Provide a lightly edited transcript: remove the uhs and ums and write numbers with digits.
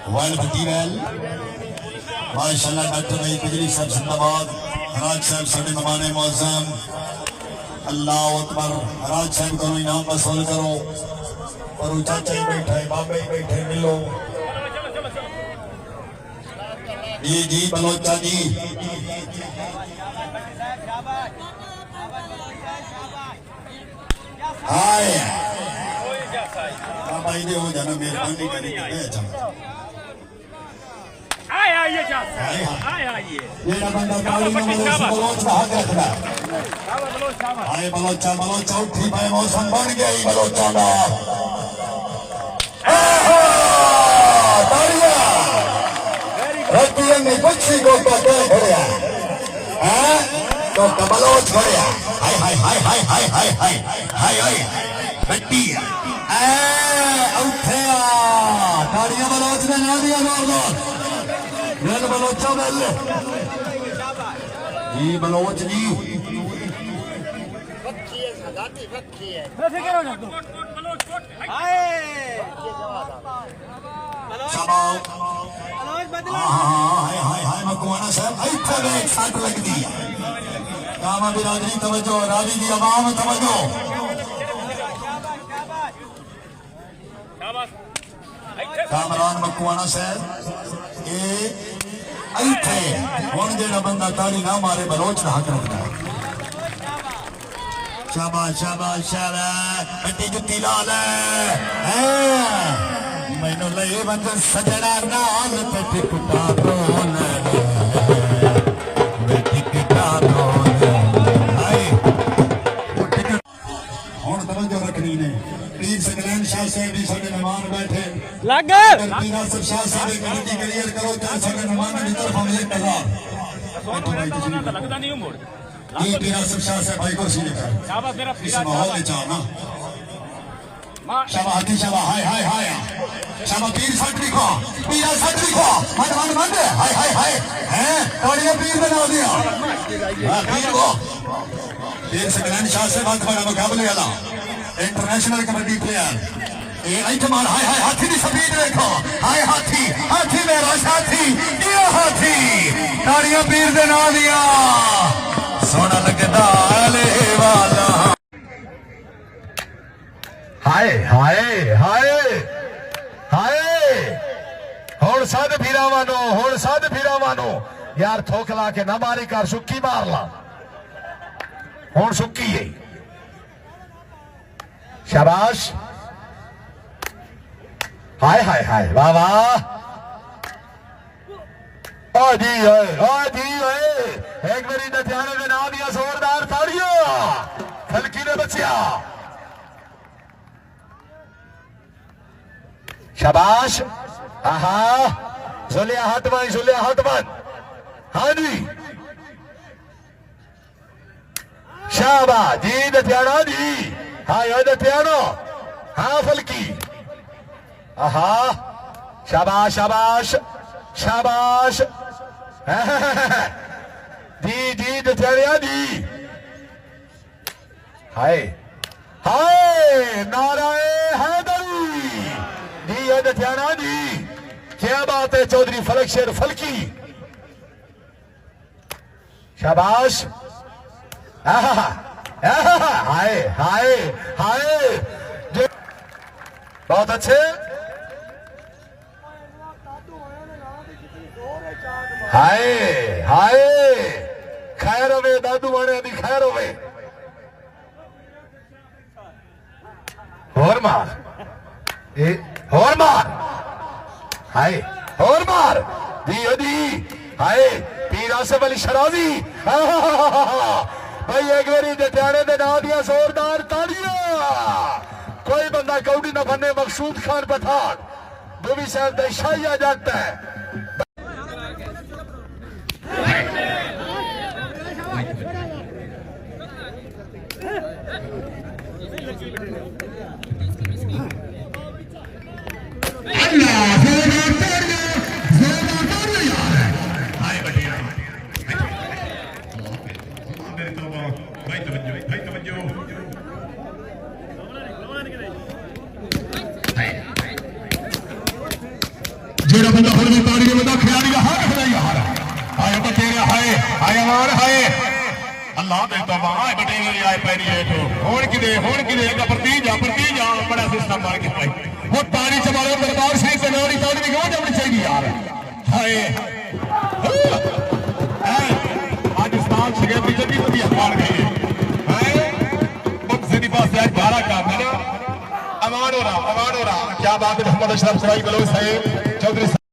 while फटीवेल माशाल्लाह doctor भाई बिजली साहब जिंदाबाद राज साहब साढ़े मेहमान मौजम अल्लाह अकबर राज साहब करो इनाम वसूल करो और चाचा ही बैठे बाबा ही बैठे मिलो जी जी बलोचा जी हाय बाबा ही हो जाना मेहरबानी करी ये बंदा बलोच भाग रखना हाय बलोचा बलोचा उठी भाई मौसम बन गया ही बलोचा का रतिया में कुछ ही को पता खड़िया हैं तो बलोच खड़िया हाय हाय हाय हाय हाय हाय हाय हाय हाय बट्टी उठे ताड़ियां बलोच ने ना दिया जोरदार रेल बलोचा बेल जी बलोच जी मकवाना साहब इतने एक साथ लगती है कामा बिरादरी तवज्जो राजी की आवाम तवज्जो कामरान मकवाना साहब इतने हुण जेड़ा बंदा ताड़ी ना मारे बलोच का हक रखता है शाबाश शाबाश शाबाश बट्टी जुत्ती ला ले मैनू ले बंद सजड़ा नाल ते टिकटा दोन टिकटा दोन हाय हुण तवज्जो रखनी ने पीर सकलैन शाह साहब भी साडे मेहमान बैठे लग पीर आसिफ शाह साहब की गिनती क्लियर करो ते साडे मेहमान की तरफ हम एक कजार लगदा नहीं मोड़ ये पीर आसिफ शाह साहब भाई को सीने कर शाबाश मेरा इस माहौल में चाह ना शाबाश हाथी शाबाश हाय हाय हाय शाबाश पीर सटरी को पीर सटरी को मन मन मन हाय हाय हाय हैं ताड़ियां पीर बना दिया पीर को पीर सकलैन शाह से बात बड़ा मुकाबले वाला इंटरनेशनल कबड्डी प्लेयर ये आइटमान हाय हाय हाथी की स्पीड देखो हाय हाथी हाथी मेरा साथी ये हाथी ताड़ियां पीर दे ना दिया सोना लगदा आले वाला हाय हाय हाय हाय हुण सद फिरा मानो यार थोखला के ना मारी कर सुक्की मार ला हुण सुक्की है शाबाश हाय हाय हाय वाह वाह जी एक बारी नथियाने में ना दिया जोरदार ताड़ियां खलकी ने बचिया शाबाश आहा जुलिया हटवन हाँ जी शाबाश जी नथियाना जी हाँ यो नथियानो हाँ फलकी आहा शाबाश शाबाश शाबाश जी जी नथियानिया जी हाय हाय नाराए हैदरी जी ये नथियाना जी क्या बात है चौधरी फलक शेर फलकी शाबाश हाय हाय हाय बहुत अच्छे हाय हाय खैर होवे दादू बने दी खैर होवे और मार हाय और मार दी हाय पीर आसिफ अली शराजी भाई एक बारी जटियाने दे ना दिया जोरदार ताड़ियां कोई बंदा कौड़ी न बने मकसूद खान पठान दूवी साहब का शाही आ जाता है जेड़ा बंदा हुण भी ताड़ी बंदा खिलाड़ी का हार रखदा यार हाय बटेरा हाय हाय अमान हाय अल्लाह दे तौबा हाय बटेरा आए पैरी है तो हुण किदे का प्रती जा बड़ा सिस्टम मार के भाई वो ताड़ी चमारो दरबार शरीफ से नौरी ताड़ी भी गवा जानी चाहिए यार हाय पाकिस्तान शगेर की जल्दी बड़ी अखबार गई है मुक्ति पास आज 12 काम है ना अमान हो रहा क्या बात है मोहम्मद अशरफ सराई बलोच साहब चौधरी